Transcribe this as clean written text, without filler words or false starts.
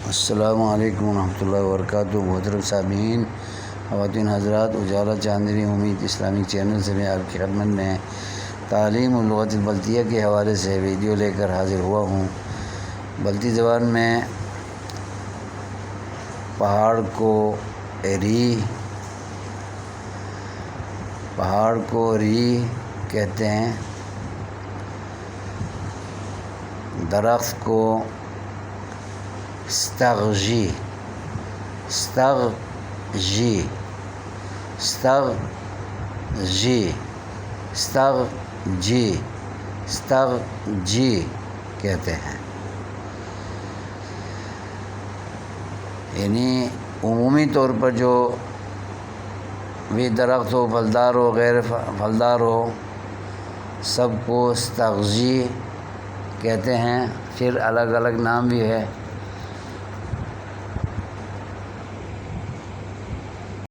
السلام علیکم ورحمۃ اللہ وبرکاتہ۔ محترم سامعین، خواتین حضرات، اجالا چاندنی امید اسلامک چینل سے میں آپ کی خدمت میں تعلیم اللغت البلتیہ کے حوالے سے ویڈیو لے کر حاضر ہوا ہوں۔ بلتی زبان میں پہاڑ کو ری کہتے ہیں، درخت کو استغجی کہتے ہیں۔ یعنی عمومی طور پر جو بھی درخت ہو، پھلدار ہو غیر پھلدار ہو، سب کو استغجی کہتے ہیں۔ پھر الگ الگ نام بھی ہے۔